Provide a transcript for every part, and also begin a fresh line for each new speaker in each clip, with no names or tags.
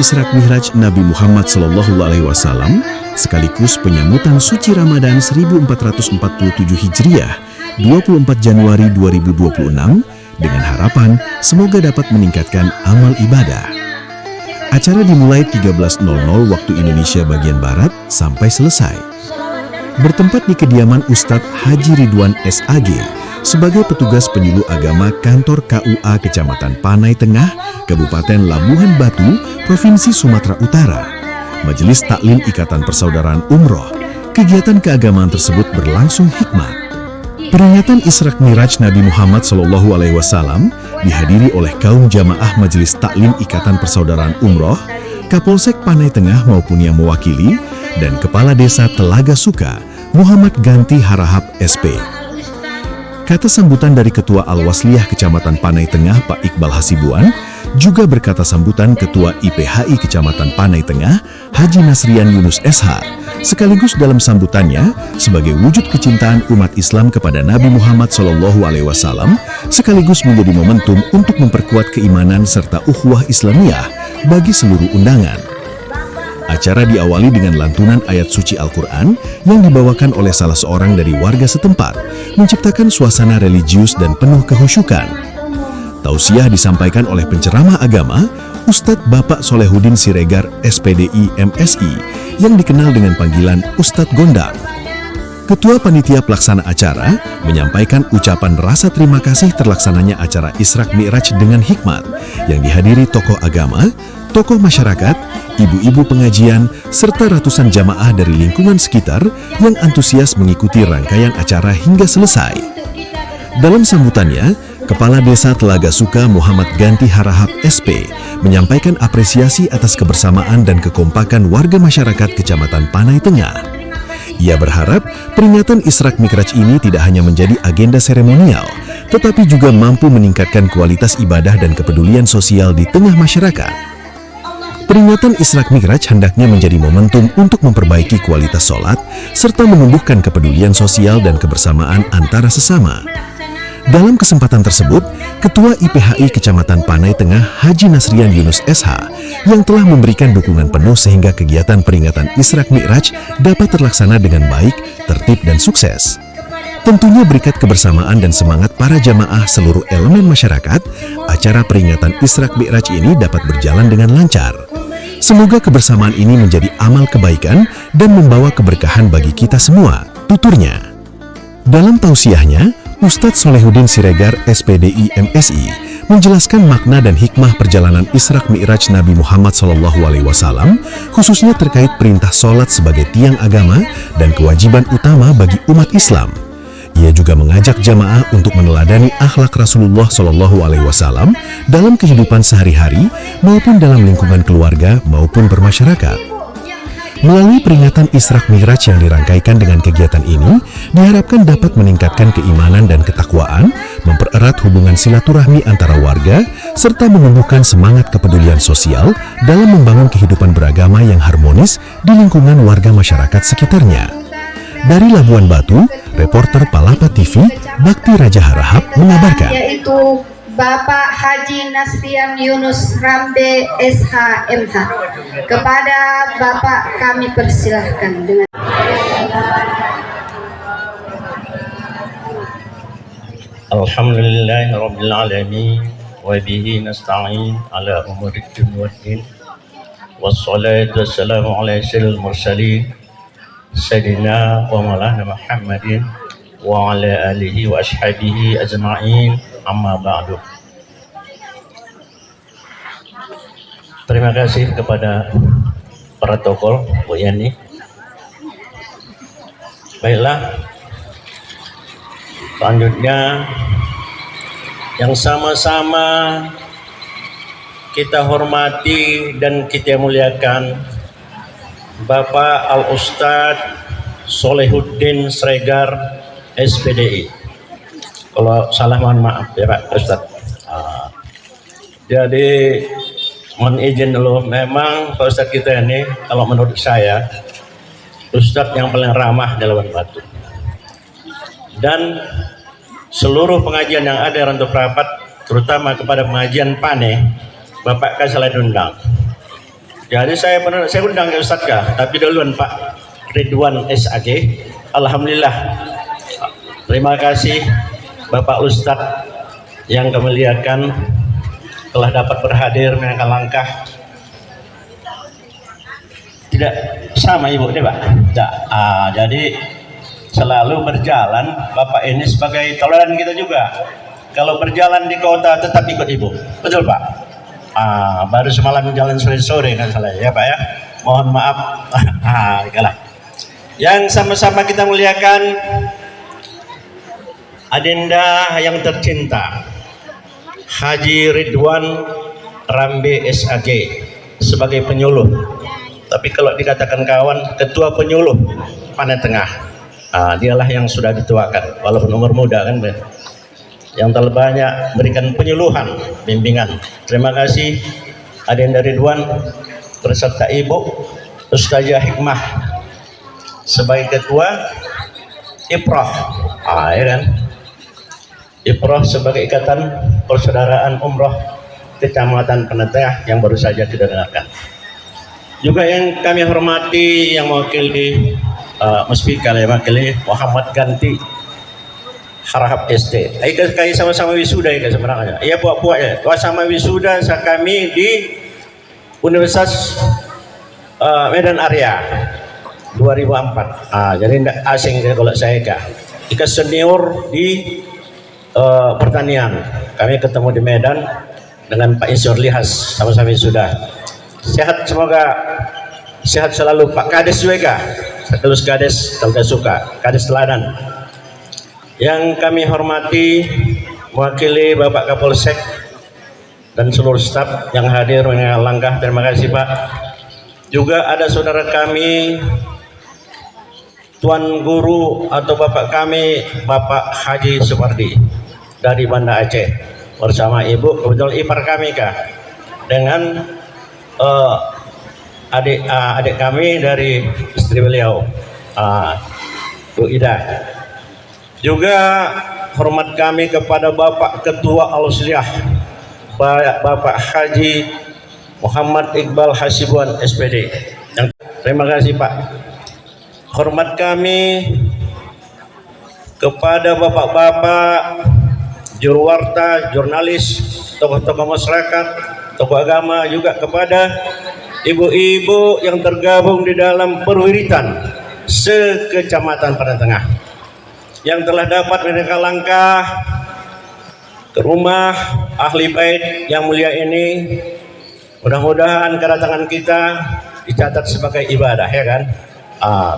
Isra Mi'raj Nabi Muhammad SAW sekaligus penyambutan suci Ramadan 1447 Hijriah 24 Januari 2026 dengan harapan semoga dapat meningkatkan amal ibadah. Acara dimulai 13.00 waktu Indonesia bagian Barat sampai selesai. Bertempat di kediaman Ustadz Haji Ridwan SAG sebagai petugas penyuluh agama kantor KUA Kecamatan Panai Tengah, Kabupaten Labuhan Batu, Provinsi Sumatera Utara. Majelis Taklim Ikatan Persaudaraan Umroh, kegiatan keagamaan tersebut berlangsung hikmat. Peringatan Isra Mi'raj Nabi Muhammad SAW dihadiri oleh kaum jamaah Majelis Taklim Ikatan Persaudaraan Umroh, Kapolsek Panai Tengah maupun yang mewakili, dan Kepala Desa Telaga Suka, Muhammad Ganti Harahap SP. Kata sambutan dari Ketua Al-Wasliyah Kecamatan Panai Tengah, Pak Iqbal Hasibuan, juga berkata sambutan Ketua IPHI Kecamatan Panai Tengah, Haji Nasrian Yunus SH, sekaligus dalam sambutannya sebagai wujud kecintaan umat Islam kepada Nabi Muhammad SAW, sekaligus menjadi momentum untuk memperkuat keimanan serta ukhuwah Islamiyah bagi seluruh undangan. Acara diawali dengan lantunan ayat suci Al-Quran yang dibawakan oleh salah seorang dari warga setempat, menciptakan suasana religius dan penuh kehusyukan. Tausiah disampaikan oleh penceramah agama, Ustadz Bapak Solehuddin Siregar SPDI MSI, yang dikenal dengan panggilan Ustadz Gondang. Ketua Panitia Pelaksana acara menyampaikan ucapan rasa terima kasih terlaksananya acara Isra Mi'raj dengan hikmat, yang dihadiri tokoh agama, tokoh masyarakat, ibu-ibu pengajian, serta ratusan jamaah dari lingkungan sekitar yang antusias mengikuti rangkaian acara hingga selesai. Dalam sambutannya, Kepala Desa Telaga Suka Muhammad Ganti Harahap SP menyampaikan apresiasi atas kebersamaan dan kekompakan warga masyarakat Kecamatan Panai Tengah. Ia berharap peringatan Isra Mi'raj ini tidak hanya menjadi agenda seremonial, tetapi juga mampu meningkatkan kualitas ibadah dan kepedulian sosial di tengah masyarakat. Peringatan Isra Mi'raj hendaknya menjadi momentum untuk memperbaiki kualitas sholat, serta menumbuhkan kepedulian sosial dan kebersamaan antara sesama. Dalam kesempatan tersebut, Ketua IPHI Kecamatan Panai Tengah Haji Nasrian Yunus SH yang telah memberikan dukungan penuh sehingga kegiatan peringatan Isra Mi'raj dapat terlaksana dengan baik, tertib, dan sukses. Tentunya berkat kebersamaan dan semangat para jamaah seluruh elemen masyarakat, acara peringatan Isra Mi'raj ini dapat berjalan dengan lancar. Semoga kebersamaan ini menjadi amal kebaikan dan membawa keberkahan bagi kita semua, tuturnya. Dalam tausiahnya, Ustadz Solehuddin Siregar SPDI MSI menjelaskan makna dan hikmah perjalanan Isra Mi'raj Nabi Muhammad SAW, khususnya terkait perintah sholat sebagai tiang agama dan kewajiban utama bagi umat Islam. Ia juga mengajak jamaah untuk meneladani akhlak Rasulullah SAW dalam kehidupan sehari-hari maupun dalam lingkungan keluarga maupun bermasyarakat. Melalui peringatan Isra Mi'raj yang dirangkaikan dengan kegiatan ini, diharapkan dapat meningkatkan keimanan dan ketakwaan, mempererat hubungan silaturahmi antara warga, serta menumbuhkan semangat kepedulian sosial dalam membangun kehidupan beragama yang harmonis di lingkungan warga masyarakat sekitarnya. Dari Labuan Batu, reporter Palapa TV, Bakti Raja Harahap mengabarkan.
Yaitu Bapak Haji Nasrian Yunus Rambe SHMH. Kepada Bapak kami persilahkan dengan
Alhamdulillahirabbil alamin wa bihi nasta'in ala umuri dunya waddin wassalatu wassalamu ala sayyidil mursalin sayyidina wa maulana Muhammadin wa ala alihi wa ashabihi ajma'in. Amma ba'du. Terima kasih kepada para tokoh Bu Yani. Baiklah, selanjutnya yang sama-sama kita hormati dan kita muliakan Bapak Al-Ustadz Solehuddin Siregar SPDI. Kalau salah mohon maaf ya Pak Ustadz. Jadi mohon izin dulu, memang Pak Ustadz kita ini kalau menurut saya Ustadz yang paling ramah di Labuan Batu. Dan seluruh pengajian yang ada untuk rapat, terutama kepada pengajian Pane, Bapak kan selalu diundang. Jadi saya undang ke Ustadz kah? Tapi duluan Pak Ridwan SAG. Alhamdulillah. Terima kasih Bapak Ustadz yang kami muliakan telah dapat berhadir menangkan langkah. Tidak sama Ibu nih Pak. Jadi selalu berjalan. Bapak ini sebagai toleran kita juga. Kalau berjalan di kota tetap ikut Ibu. Betul Pak? Baru semalam jalan sore-sore kan salah ya Pak ya. Mohon maaf. Kalah. Yang sama-sama kita muliakan adenda yang tercinta Haji Ridwan Rambe SAG sebagai penyuluh. Tapi kalau dikatakan kawan, ketua penyuluh Panai Tengah. Dialah yang sudah dituakan walaupun umur muda kan yang telah banyak berikan penyuluhan, bimbingan. Terima kasih Adinda Ridwan beserta Ibu Ustazah Hikmah sebagai ketua IPROH, ya kan? IPROH sebagai Ikatan Persaudaraan Umroh Kecamatan Panai Tengah yang baru saja kita dengarkan. Juga yang kami hormati yang mewakili Muspika yang mewakili Muhammad Ganti Harahap SD. Kami sama-sama wisuda ya sebenarnya. Iya puak-puak ya. Sama wisuda kami di Universitas Medan Area 2004. Jadi tidak asing kalau saya kah. Ika senior di pertanian. Kami ketemu di Medan dengan Pak Insinyur Lihas sama-sama wisuda. Sehat semoga sehat selalu Pak Kades juga. Terus Kades kalau suka Kades teladan. Yang kami hormati mewakili Bapak Kapolsek dan seluruh staf yang hadir dengan langkah, terima kasih Pak. Juga ada saudara kami Tuan Guru atau Bapak kami Bapak Haji Supardi dari Banda Aceh bersama Ibu, kebetulan ipar kami kah, dengan adik kami dari istri beliau Bu Ida. Juga hormat kami kepada Bapak Ketua Al-Usliyah Bapak Haji Muhammad Iqbal Hasibuan SPD. Terima kasih Pak. Hormat kami kepada bapak-bapak juruwarta, jurnalis, tokoh-tokoh masyarakat, tokoh agama, juga kepada ibu-ibu yang tergabung di dalam perwiritan sekecamatan Panai Tengah yang telah dapat menekan langkah ke rumah ahli bait yang mulia ini. Mudah-mudahan kedatangan kita dicatat sebagai ibadah, ya kan?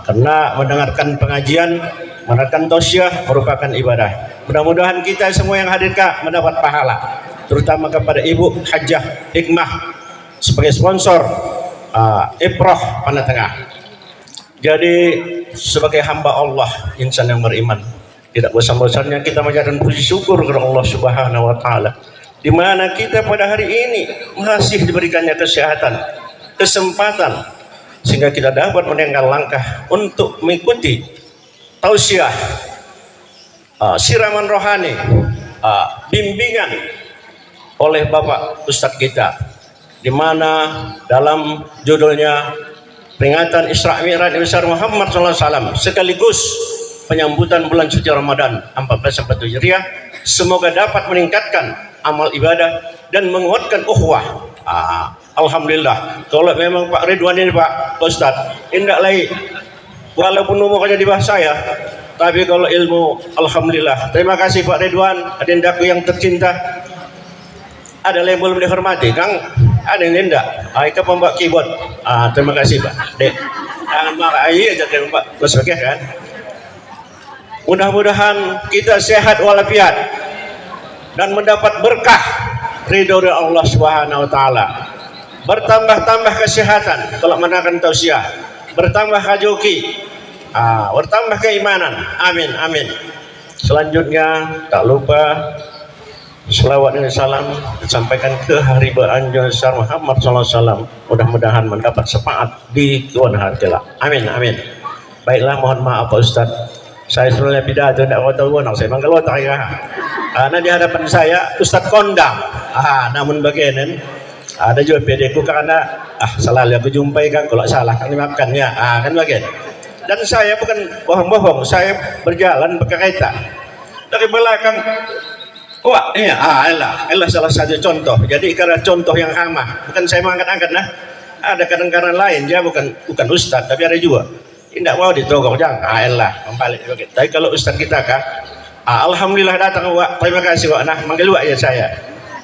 Karena mendengarkan pengajian, mendengarkan tausiah merupakan ibadah. Mudah-mudahan kita semua yang hadir Kak mendapat pahala, terutama kepada Ibu Hajjah Hikmah sebagai sponsor IPROH Panai Tengah. Jadi sebagai hamba Allah, insan yang beriman, tidak bosan-bosannya kita menjadikan puji syukur kepada Allah Subhanahu wa taala, di mana kita pada hari ini masih diberikannya kesehatan, kesempatan, sehingga kita dapat meninggalkan langkah untuk mengikuti tausiah, siraman rohani, bimbingan oleh Bapak Ustadz kita, di mana dalam judulnya peringatan Isra Mi'raj Nabi besar Muhammad SAW sekaligus penyambutan bulan suci Ramadan 1447 Hijriah, semoga dapat meningkatkan amal ibadah dan menguatkan ukhuwah. Alhamdulillah, kalau memang Pak Ridwan ini Pak Ustadz indah lagi, walaupun umurnya di bawah saya, tapi kalau ilmu alhamdulillah. Terima kasih Pak Ridwan, adindaku yang tercinta. Ada yang belum dihormati Kang? Ada yang tidak? Itu pembawa keyboard. Terima kasih Pak. Dek, jangan marah aja kan Pak. Terus oke kan? Mudah-mudahan kita sehat walafiat dan mendapat berkah ridho dari Allah Subhanahu wa taala. Bertambah-tambah kesehatan kalau menakan tausiah, bertambah hajoki, bertambah keimanan. Amin amin. Selanjutnya tak lupa selawat dan salam disampaikan ke hari beranjur besar Muhammad SAW. Mudah-mudahan mendapat syafaat di kemudian hari kelak. Amin amin. Baiklah, mohon maaf Pak Ustaz, saya sebenarnya pidato tidak tahu nak saya manggil otak ya. Nah di hadapan saya Ustaz kondang. Namun bagian Ada juga PD ku karena salah yang aku jumpai kan, kalau salah kan dimakan ya, kan bagian. Dan saya bukan bohong-bohong, saya berjalan berkereta dari belakang. Wah, iya, elah salah satu contoh. Jadi karena contoh yang amah, bukan saya mengangkat-angkat nah. Ada kadang-kadang lain, dia bukan ustadz, tapi ada juga. Tidak mau ditogok, jangan. Elah, membalik. Tapi kalau ustadz kita kah, alhamdulillah datang, Wak. Terima kasih, Wak. Nah, manggil Wak ya saya.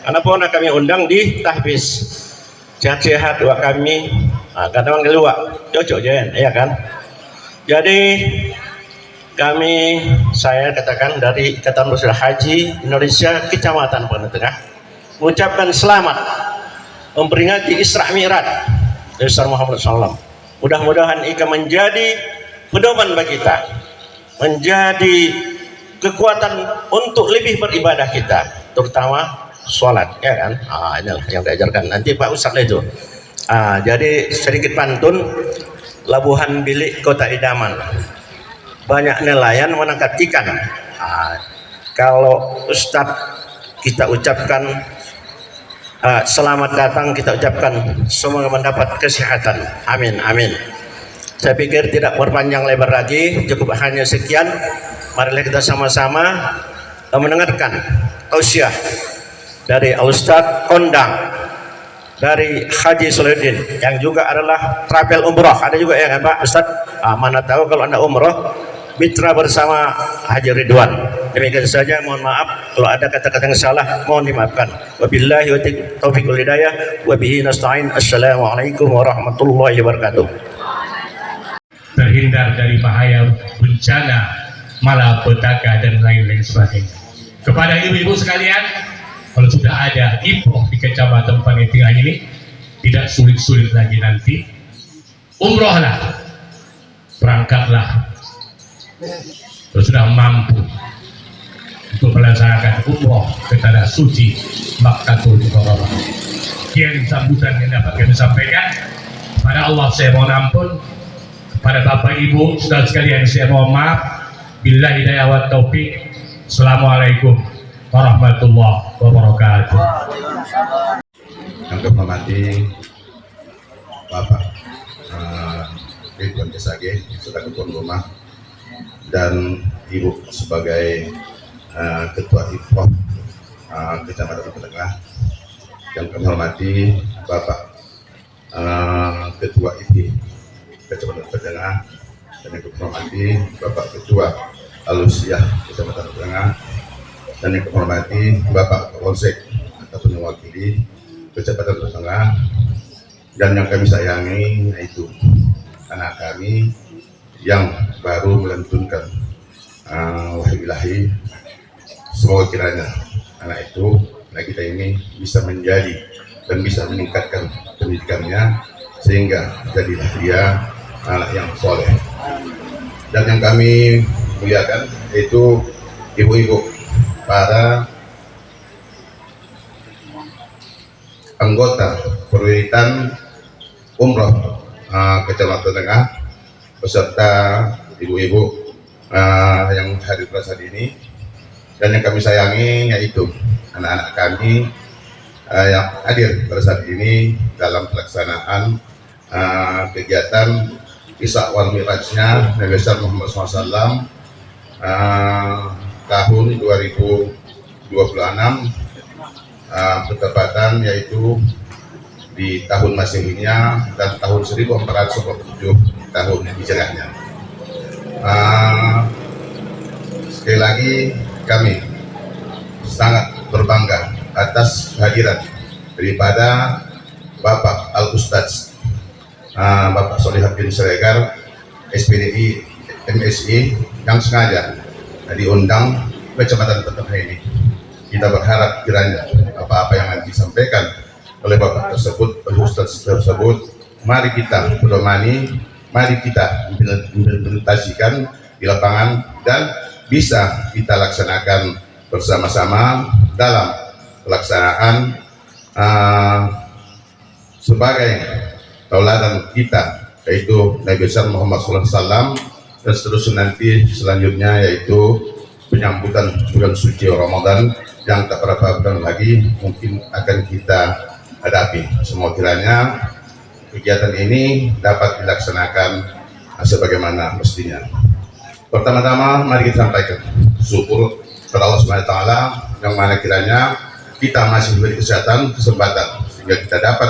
Karena pernah kami undang di tahfiz. Sehat-sehat Wak kami. Kata manggil Wak, cocok Jen, ya kan? Jadi saya katakan dari Ikatan Muslim Haji Indonesia Kecamatan Pondok Tengah mengucapkan selamat memperingati Isra Mi'raj Rasul Muhammad SAW. Mudah-mudahan ini menjadi pedoman bagi kita, menjadi kekuatan untuk lebih beribadah kita, terutama sholat, ya kan? Inilah yang diajarkan nanti Pak Ustadz itu. Jadi sedikit pantun, Labuhan Bilik Kota Idaman. Banyak nelayan menangkap ikan. Kalau Ustadz kita ucapkan selamat datang, kita ucapkan semoga mendapat kesehatan. Amin, amin. Saya pikir tidak berpanjang lebar lagi, cukup hanya sekian. Marilah kita sama-sama mendengarkan tausiah dari Al-Ustadz Kondang, dari Haji Solihuddin yang juga adalah travel umroh. Ada juga ya kan Pak Ustadz? Mana tahu kalau Anda umroh mitra bersama Haji Ridwan. Demikian saja, mohon maaf kalau ada kata-kata yang salah, mohon dimaafkan. Wabillahi taufiq wal hidayah wa bihi nasta'in. Assalamualaikum warahmatullahi wabarakatuh.
Terhindar dari bahaya bencana, malapetaka dan lain-lain sebagainya. Kepada ibu-ibu sekalian, kalau sudah ada ipoh di Kecamatan Panitingan ini, tidak sulit-sulit lagi nanti, umrohlah, berangkatlah. Kalau sudah mampu untuk melaksanakan umroh ke tanah suci Makkatul Mukarramah. Sekian sambutan yang dapat kami sampaikan. Pada Allah saya mohon ampun, kepada Bapak Ibu saudara sekalian saya mohon maaf. Billahi hidayah wa taufik. Assalamualaikum warahmatullahi wabarakatuh.
Yang kehormati Bapak Ridwan Kesage selaku tuan rumah dan Ibu sebagai Ketua IPOH Kecamatan Pondok Tengah, yang kami hormati Bapak Ketua IPI Kecamatan Pondok Tengah, dan yang kami hormati Bapak Ketua Alusiah Kecamatan Pondok Tengah, dan yang kami hormati Bapak Kapolsek ataupun mewakili Kecamatan Pondok Tengah, dan yang kami sayangi yaitu anak kami yang baru melantunkan wahyu ilahi. Semoga kiranya anak kita ini bisa menjadi dan bisa meningkatkan pendidikannya sehingga jadilah dia anak yang soleh. Dan yang kami muliakan yaitu ibu-ibu, para anggota perwiritan umroh Kecamatan Tengah beserta ibu-ibu yang hadir pada saat ini, dan yang kami sayangi yaitu anak-anak kami yang hadir pada saat ini dalam pelaksanaan kegiatan Isra wal Mi'rajnya Nabi Muhammad SAW tahun 2026 bertepatan yaitu di tahun Masehinya dan tahun 1447 tahun Hijriahnya. Sekali lagi kami sangat berbangga atas kehadiran daripada Bapak Al-Ustadz Bapak Solihuddin Siregar, SPDI MSI, yang sengaja diundang ke Kecamatan Pondok Tengah ini. Kita berharap kiranya apa-apa yang nanti disampaikan oleh Bapak tersebut, oleh Ustadz tersebut, mari kita pedomani, mari kita implementasikan di lapangan dan bisa kita laksanakan bersama-sama dalam pelaksanaan sebagai tauladan kita, yaitu Nabi besar Muhammad SAW, dan seterusnya nanti selanjutnya yaitu penyambutan bulan suci Ramadan yang tak berapa bulan lagi mungkin akan kita hadapi. Semua kiranya kegiatan ini dapat dilaksanakan sebagaimana mestinya. Pertama-tama mari kita sampaikan syukur kepada Allah SWT yang mana kiranya kita masih diberi kesempatan sehingga kita dapat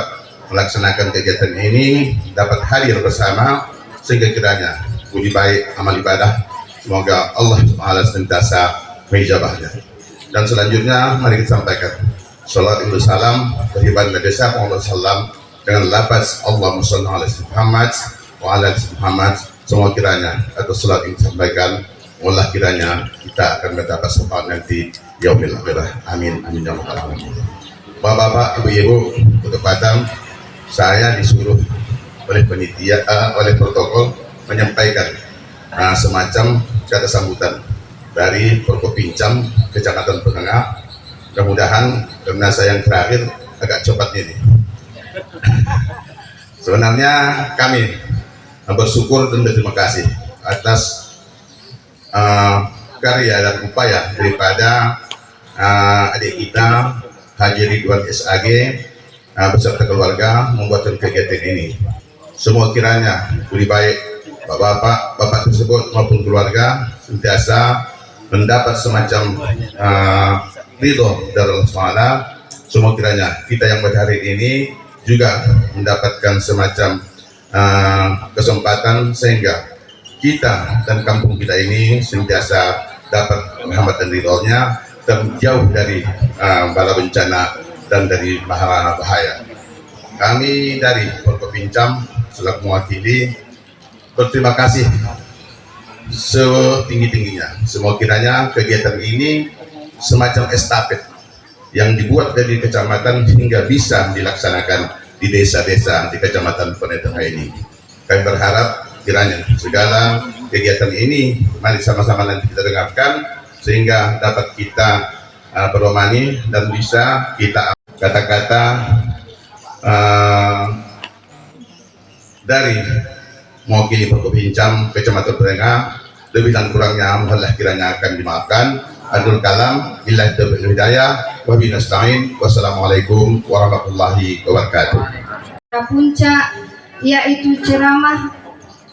melaksanakan kegiatan ini, dapat hadir bersama, sehingga kiranya budi baik amal ibadah semoga Allah SWT senantiasa mengijabahnya. Dan selanjutnya mari kita sampaikan salat Idul Salam dari Baginda Muhammad SAW dengan lafaz Allahumma shalli ala Muhammad wa ala Muhammad. Semua kiranya atau salat ini disampaikan, Allah kiranya kita akan mendapat syafaat nanti yaumil akhirah. Amin amin ya rabbal alamin. Bapak-bapak, ibu-ibu, ketepatan saya disuruh oleh panitia oleh protokol menyampaikan semacam kata sambutan dari Forkopincam Kecamatan Penengah. Mudah-mudahan karena saya yang terakhir agak cepat ini. Sebenarnya kami bersyukur dan berterima kasih atas karya dan upaya daripada adik kita Haji Ridwan SAG beserta keluarga membuat kegiatan ini. Semua kiranya budi baik bapak tersebut maupun keluarga sentiasa mendapat semacam ridho dari Allah SWT. Semua kiranya kita yang berhadir ini juga mendapatkan semacam kesempatan sehingga kita dan kampung kita ini sentiasa dapat rahmat dan ridhonya dan jauh dari bala bencana dan dari bahaya. Kami dari Forkopincam selaku mewakili berterima kasih setinggi-tingginya. Semua kiranya kegiatan ini semacam estafet yang dibuat dari kecamatan hingga bisa dilaksanakan di desa-desa di kecamatan Penetengah ini. Kami berharap kiranya segala kegiatan ini mari sama-sama nanti kita dengarkan sehingga dapat kita beromani dan bisa kita kata-kata dari mewakili Forkopincam Kecamatan Penengah. Lebih dan kurangnya mohonlah kiranya akan dimaafkan. Adul kalam billahi taufiq wal hidayah wa bihi nasta'in. Wassalamualaikum warahmatullahi wabarakatuh.
Puncak yaitu ceramah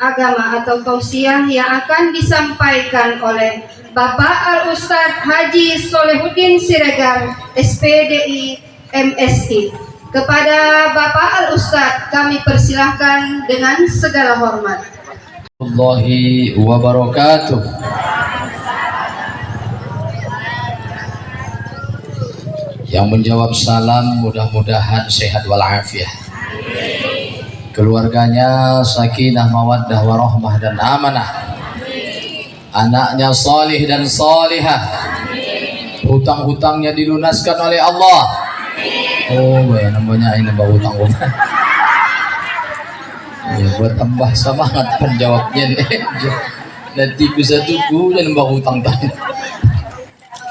agama atau tausiah yang akan disampaikan oleh Bapak Al-Ustadz Haji Solehuddin Siregar SPDI MSI. Kepada Bapak Al-Ustadz kami persilahkan dengan segala hormat.
Warahmatullahi wabarakatuh. Yang menjawab salam mudah-mudahan sehat walafiat. Keluarganya sakinah mawaddah warahmah dan amanah. Anaknya salih dan salihah. Hutang-hutangnya dilunaskan oleh Allah. Oh, ya namanya ini hutang-hutang. Ya, buat tambah semangat penjawabnya nih. Nanti bisa tunggu dan hutang tanya.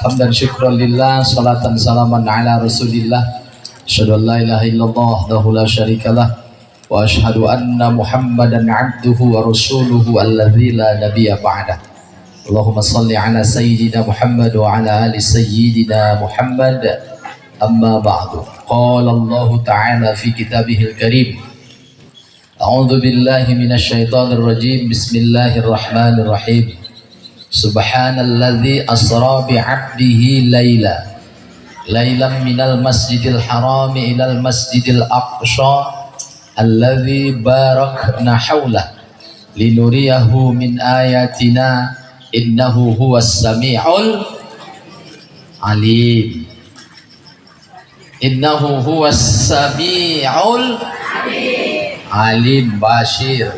Hamdan syukran lillah, salatan salaman ala rasulillah. Asyhadu an la ilaha illallah wahdahu la syarikalah wa asyhadu anna Muhammadan abduhu wa rasuluhu alladzi la nabiyya ba'dah. Allahumma salli ala sayyidina Muhammad wa ala ali sayyidina Muhammad. Amma ba'du. Qala Allah ta'ala fi kitabihil karim. A'udzu billahi minasy syaithanir rajim. Bismillahirrahmanirrahim. Subhanalladzi asra bi'abdihi laylan minal masjidil harami ilal masjidil aqsa alladzi barakna hawlah linuriyahu min ayatina innahu huwas sami'ul alim. Innahu huwas sami'ul alim. Bashir.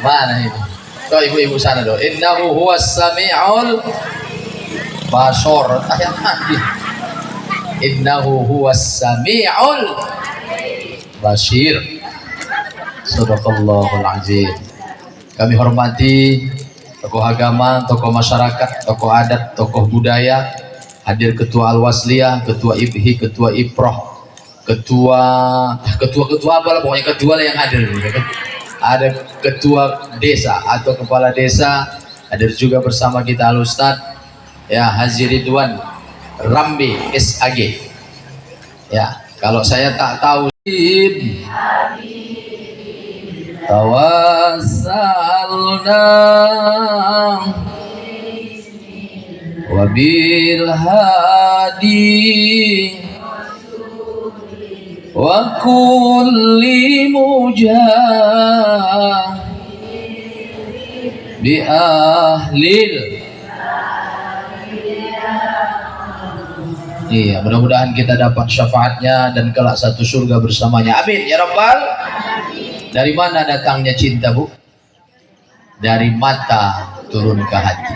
Mana ini? Kau ibu-ibu sana dong. Innahu huwas sami'ul basor. Ayat mati. Innahu huwas sami'ul basir. Sadaqallahul azim. Kami hormati tokoh agama, tokoh masyarakat, tokoh adat, tokoh budaya. Hadir ketua Al-Wasliyah, ketua IPHI, ketua IPROH, ketua apa lah, pokoknya ketua lah yang hadir. Ada ketua desa atau kepala desa hadir juga bersama kita Al-Ustadz ya Haji Ridwan Rambe SAG ya, Kalau saya tak tahu, tawassalna wabil hadi wa kulli mujah bi ahlil. Iya, mudah-mudahan kita dapat syafaatnya dan kelak satu surga bersamanya. Amin ya rabbal. Dari mana datangnya cinta, Bu? Dari mata turun ke hati.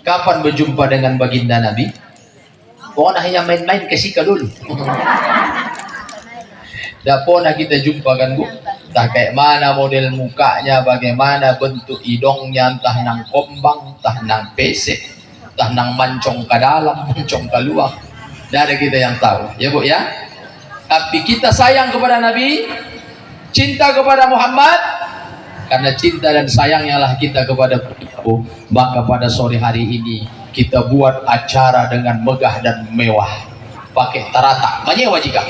Kapan berjumpa dengan baginda Nabi? Pokoknya hanya main-main ke sika dulu. Tidak pernah kita jumpa kan, Bu? Entah kayak mana model mukanya, bagaimana bentuk hidungnya, entah nang kombang, entah nang pesek, entah nang mancong ke dalam, mancong ke luar. Tidak ada kita yang tahu, ya Bu ya. Tapi kita sayang kepada Nabi, cinta kepada Muhammad, karena cinta dan sayangnya lah kita kepada beliau. Maka pada sore hari ini kita buat acara dengan megah dan mewah, pakai tarata, menyewa jika.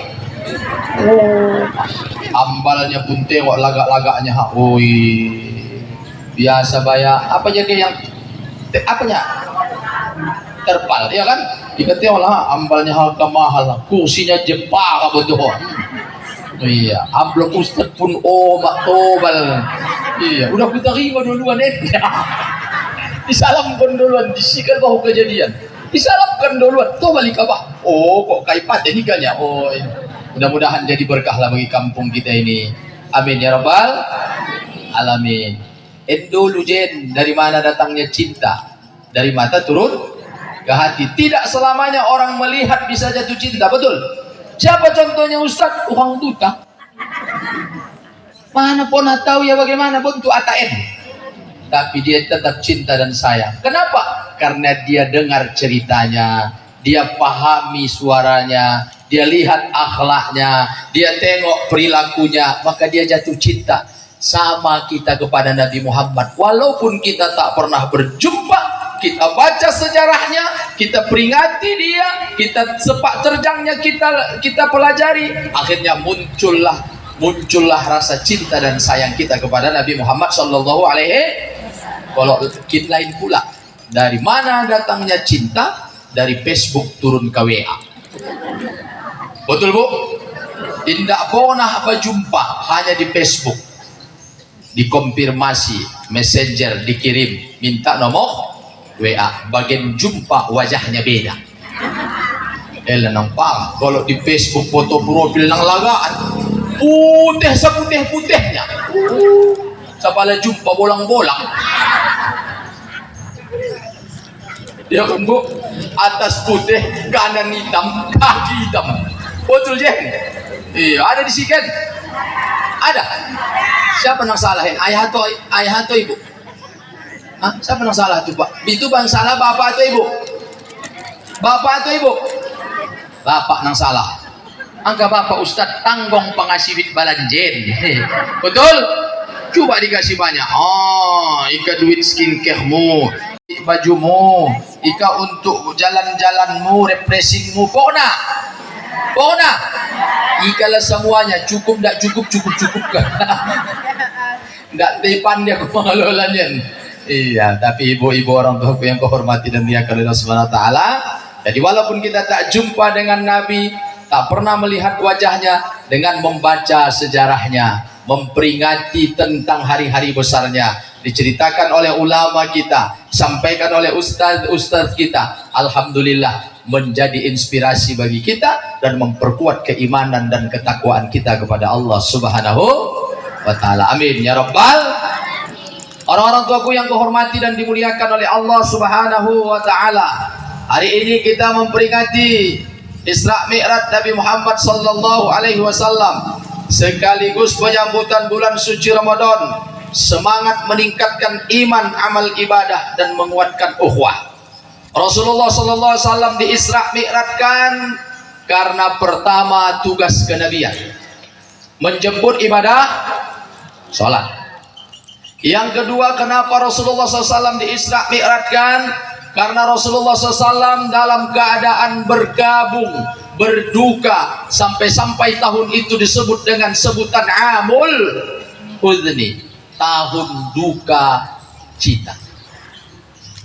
Ambalnya pun tengok lagak-lagaknya, oi, biasa bayar apa aja yang apanya terpal, ya kan? Kita tengoklah ambalnya harga mahal, kursinya Jepang betul. Iya, amplop Ustaz pun omak tobal. Iya, udah kita terima duluan disalamkan duluan, disikal bahu kejadian. Disalamkan duluan, tuh balik apa? Oh, kok kaipat ini kan ya? Oh, mudah-mudahan jadi berkahlah bagi kampung kita ini. Amin ya rabbal alamin. Dulu Jen, dari mana datangnya cinta? Dari mata turun ke hati. Tidak selamanya orang melihat bisa jatuh cinta, betul? Siapa contohnya Ustaz? Orang buta. Mana pun tahu ya bagaimana bentuk ATM. Tapi dia tetap cinta dan sayang. Kenapa? Karena dia dengar ceritanya, dia pahami suaranya, dia lihat akhlaknya, dia tengok perilakunya, maka dia jatuh cinta. Sama kita kepada Nabi Muhammad. Walaupun kita tak pernah berjumpa, kita baca sejarahnya, kita peringati dia, kita sepak terjangnya kita pelajari, akhirnya muncullah rasa cinta dan sayang kita kepada Nabi Muhammad sallallahu alaihi. Kalau kita lain pula, dari mana datangnya cinta? Dari Facebook turun ke WA. Betul Bu? Tidak pernah berjumpa, hanya di Facebook. Dikonfirmasi, messenger dikirim, minta nomor WA, bagian jumpa wajahnya beda. Nampak kalau di Facebook foto profil nang lagaan putih seputih-putihnya, sapala jumpa bolang-bolang. Ya kan Bu, atas putih, kanan hitam, kaki hitam. Betul Jen? Iya, ada di sini kan? Ada. Siapa yang salahin? Ayah atau ibu? Hah? Siapa yang salah itu Pak? Itu bang salah bapak atau ibu? Bapak atau ibu? Bapak yang salah. Angka bapak Ustadz tanggung pengasih duit balanjen. Betul? Coba dikasih banyak. Oh, ika duit skincaremu, bajumu, ika untuk jalan-jalanmu, refreshingmu, pokoknya. Ikalah semuanya, cukup tak cukup kan? Tak depan dia kemengelolanya. Iya, tapi ibu-ibu orang tuaku yang kehormati dan dimuliakan oleh Allah Subhanahu wa taala. Jadi walaupun kita tak jumpa dengan Nabi, tak pernah melihat wajahnya, dengan membaca sejarahnya, memperingati tentang hari-hari besarnya, diceritakan oleh ulama kita, sampaikan oleh ustaz kita, alhamdulillah menjadi inspirasi bagi kita dan memperkuat keimanan dan ketakwaan kita kepada Allah Subhanahu wa taala. Amin ya rabbal. Orang-orang tuaku yang kehormati dan dimuliakan oleh Allah Subhanahu wa taala, hari ini kita memperingati Isra Mi'raj Nabi Muhammad sallallahu alaihi wasallam, sekaligus penyambutan bulan suci Ramadan, semangat meningkatkan iman, amal ibadah dan menguatkan ukhuwah. Rasulullah sallallahu alaihi wasallam di Isra Mi'rajkan karena pertama tugas kenabian, menjemput ibadah salat. Yang kedua, kenapa Rasulullah SAW di Isra Mi'rajkan? Karena Rasulullah SAW dalam keadaan bergabung, berduka sampai-sampai tahun itu disebut dengan sebutan Amul Huzni, tahun duka cita.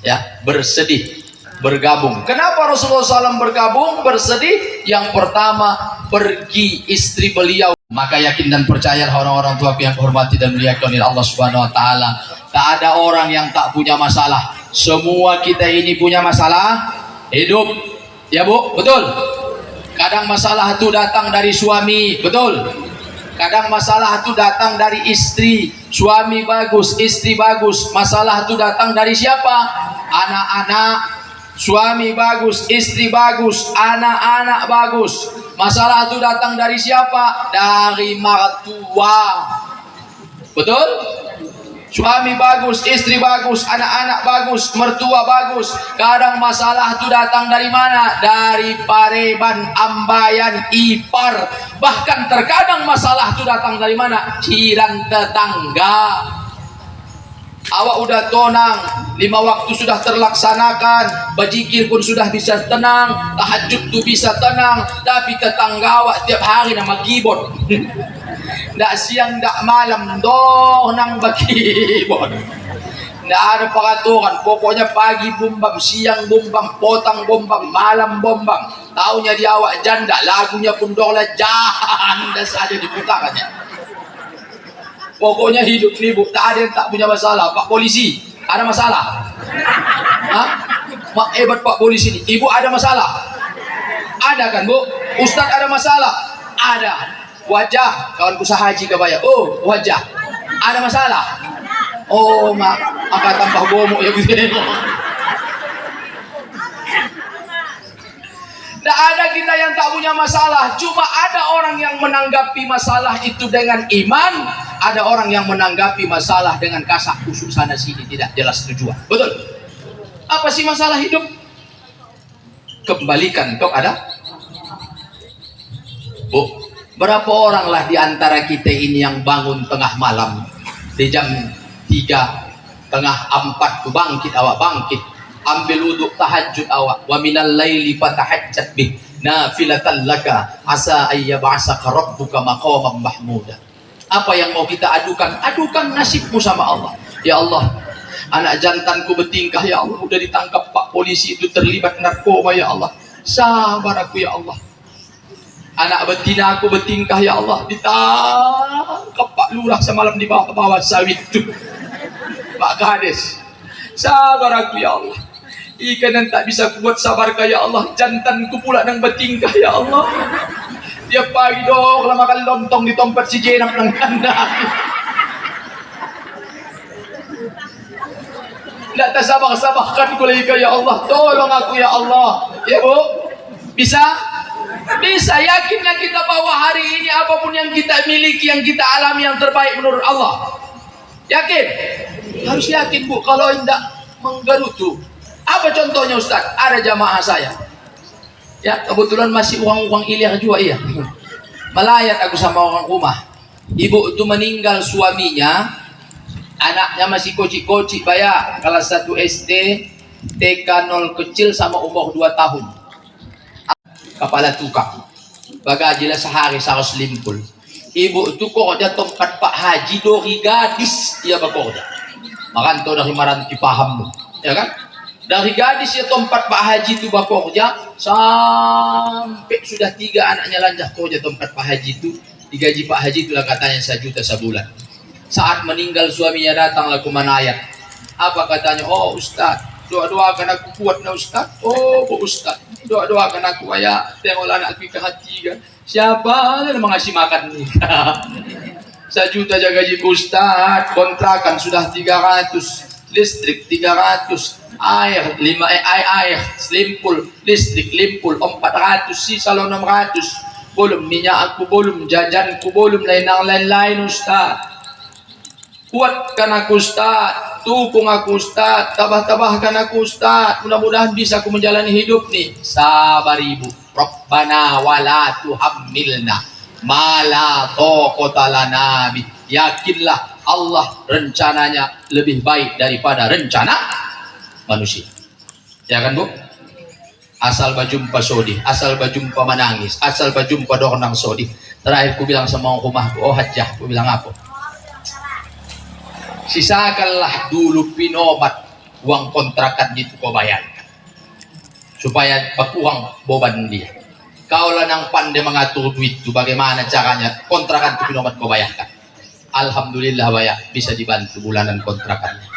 Ya, bersedih, bergabung. Kenapa Rasulullah SAW bergabung, bersedih? Yang pertama, pergi istri beliau. Maka yakin dan percaya orang-orang tua yang hormati dan muliakan oleh Allah Subhanahu wa taala, tak ada orang yang tak punya masalah. Semua kita ini punya masalah hidup. Ya Bu, betul. Kadang masalah itu datang dari suami, betul. Kadang masalah itu datang dari istri. Suami bagus, istri bagus. Masalah itu datang dari siapa? Anak-anak. Suami bagus, istri bagus, anak-anak bagus. Masalah itu datang dari siapa? Dari mertua. Betul? Suami bagus, istri bagus, anak-anak bagus, mertua bagus. Kadang masalah itu datang dari mana? Dari pareban, ambayan, ipar. Bahkan terkadang masalah itu datang dari mana? Jiran tetangga. Awak udah tonang, 5 waktu sudah terlaksanakan, berzikir pun sudah bisa tenang, tahajud tuh bisa tenang, tapi tetangga awak tiap hari nama gibot. Ndak siang ndak malam doh nang bakibot. Ndak ada peraturan, pokoknya pagi bombam, siang bombam, potang bombam, malam bombam. Taunya dia awak janda, lagunya pun dolah janda saja diputarkannya. Pokoknya hidup nih Bu, tak ada yang tak punya masalah. Pak polisi, ada masalah? Hah? Mak hebat Pak polisi ini. Ibu ada masalah? Ada kan Bu? Ustadz ada masalah? Ada. Wajah, kawanku sahaji kebaya. Oh, wajah. Ada masalah? Oh, mak, maka tambah bomok ya gitu. Tidak ada kita yang tak punya masalah. Cuma ada orang yang menanggapi masalah itu dengan iman. Ada orang yang menanggapi masalah dengan kasak kusuk sana sini, tidak jelas tujuan. Betul? Apa sih masalah hidup? Kembalikan, kok ada? Bu, berapa orang lah di antara kita ini yang bangun tengah malam di jam 3, tengah 4 tuh bangkit, awak bangkit, ambil wudhu tahajud awak, wa minal laili fatahajjat bih nafilatan laka asa ayyab'asaka rabbuka maqaman mahmuda. Apa yang mau kita adukan? Adukan nasibmu sama Allah. Ya Allah, anak jantanku bertingkah ya Allah, udah ditangkap Pak polisi itu terlibat narkoba ya Allah. Sabar aku ya Allah. Anak betina aku bertingkah ya Allah, ditangkap Pak lurah semalam di bawah sawit itu. Pak Kades. Sabar aku ya Allah. Ikan yang tak bisa kubuat sabar ya Allah, jantanku pula nang bertingkah ya Allah. Tiap pagi dong lama kali lontong di tempat si jenap nang kandang. Tidak tersabar-sabarkan ku lagi ya Allah, tolong aku ya Allah. Ya Bu, bisa? Bisa. Yakinlah kita bahwa hari ini apapun yang kita miliki, yang kita alami yang terbaik menurut Allah. Yakin? Harus yakin Bu, kalau tidak menggerutu. Apa contohnya Ustaz? Ada jamaah saya. Ya, kebetulan masih uang ilir juga iya. Melayat aku sama orang rumah. Ibu itu meninggal suaminya, anaknya masih kocik-kocik bayar kelas 1 SD, TK 0 kecil sama umur 2 tahun. Kepala tukang. Bagajilah sehari 100 limpul. Ibu itu kerja tempat Pak Haji dori gadis ia bekerja. Merantau dari Maranti paham, ya kan? Dari gadis ya tempat Pak Haji itu bekerja sampai sudah 3 anaknya lanjah kerja tempat Pak Haji itu. Digaji Pak Haji itulah katanya 1 juta sebulan. Saat meninggal suaminya datanglah ke manayat. Apa katanya? Oh Ustaz, doa-doakan aku kuat na Ustaz. Oh Bu Ustaz, doa-doakan aku ya. Tengoklah anak aku ke hati kan. Siapa yang mengasih makan nih? 1 juta jaga gaji Ustaz. Kontrakan sudah 300, listrik 300. Air limpul, listrik limpul 400, sisa 600. Belum minyak aku, belum jajanku, belum lain-lain Ustaz. Kuatkan aku Ustaz, dukung aku Ustaz, tabah-tabahkan aku Ustaz. Mudah-mudahan bisa aku menjalani hidup nih. Sabar Ibu. Rabbana wala tuhammilna ma la taqata lana bih. Yakinlah Allah rencananya lebih baik daripada rencana manusia. Ya kan Bu? asal berjumpa sodi, asal berjumpa menangis, asal berjumpa dorang sodi. Terakhir ku bilang sama rumahku, oh hajah, ku bilang apa? Sisakanlah dulu pinobat uang kontrakan itu kau bayarkan, supaya berkurang beban dia. Kau lah nang pandai mengatur duit itu, bagaimana caranya kontrakan itu pinobat kau bayarkan. Alhamdulillah bayar, bisa dibantu bulanan kontrakannya.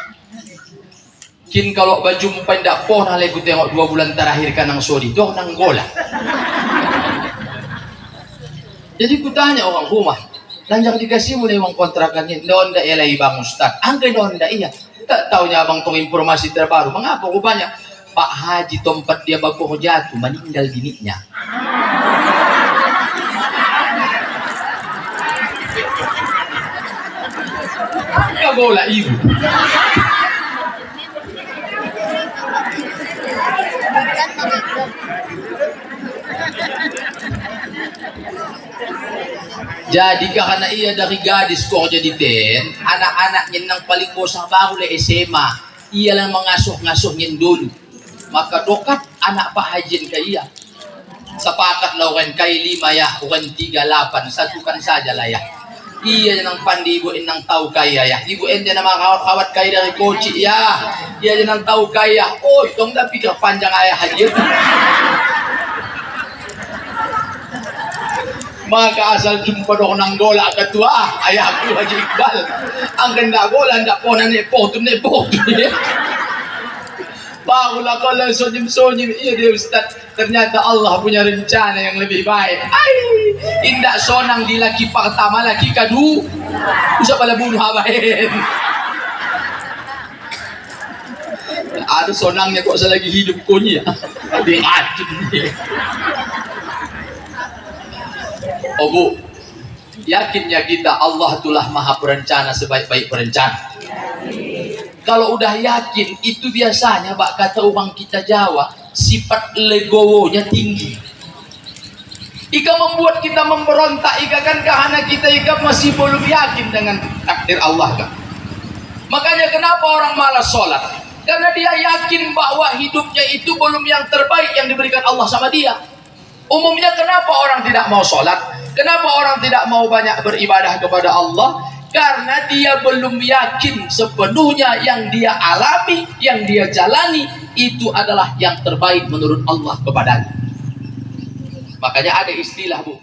Kin kalau berjumpa ndak pernah lagi tengok 2 bulan terakhir kan nang sodi, doh nang gola. Jadi ku tanya orang rumah, lanjak dikasih mulai uang kontrakannya, ndak elai bang Ustaz, angke ndak iya. Tak tahunya abang tong informasi terbaru, mengapa rupanya Pak Haji tempat dia baku jatuh meninggal bininya. Angka bola ibu. Jadi karena ia dari gadis kok jadi ten, anak-anaknya yang paling bosah baru le SMA, ia yang mengasuh-ngasuhnya dulu. Maka dokat anak Pak Hajin ke ia. Sepakat lah orang kai 5 ya, orang 38, satukan saja lah ya. Iya yang pandi ibu yang tahu kaya ya. Ibu ente nama kawat-kawat kaya dari koci ya. Iya yang tahu kaya. Oh, dong dah pikir panjang ayah Hajin. Maka asal jumpa dong nang gola ketua ayahku Haji Iqbal ang ganda gola ndak po na nepoto ya. Barulah kau lang sonyim-sonyim, iya dia Ustaz, ternyata Allah punya rencana yang lebih baik. Indak sonang di laki pertama, laki kadu usah pala bunuh habain. Ada sonangnya kok selagi hidup konya diracun dia. Oh bu, yakinnya kita Allah itulah maha perencana sebaik-baik perencana. Kalau udah yakin, itu biasanya Pak, kata orang kita Jawa, sifat legowonya tinggi. Ika membuat kita memberontak, ika kan karena kita ika masih belum yakin dengan takdir Allah kan. Makanya kenapa orang malas sholat? Karena dia yakin bahwa hidupnya itu belum yang terbaik yang diberikan Allah sama dia. Umumnya kenapa orang tidak mau sholat? Kenapa orang tidak mau banyak beribadah kepada Allah? Karena dia belum yakin sepenuhnya yang dia alami, yang dia jalani itu adalah yang terbaik menurut Allah kepadanya. Makanya ada istilah bu,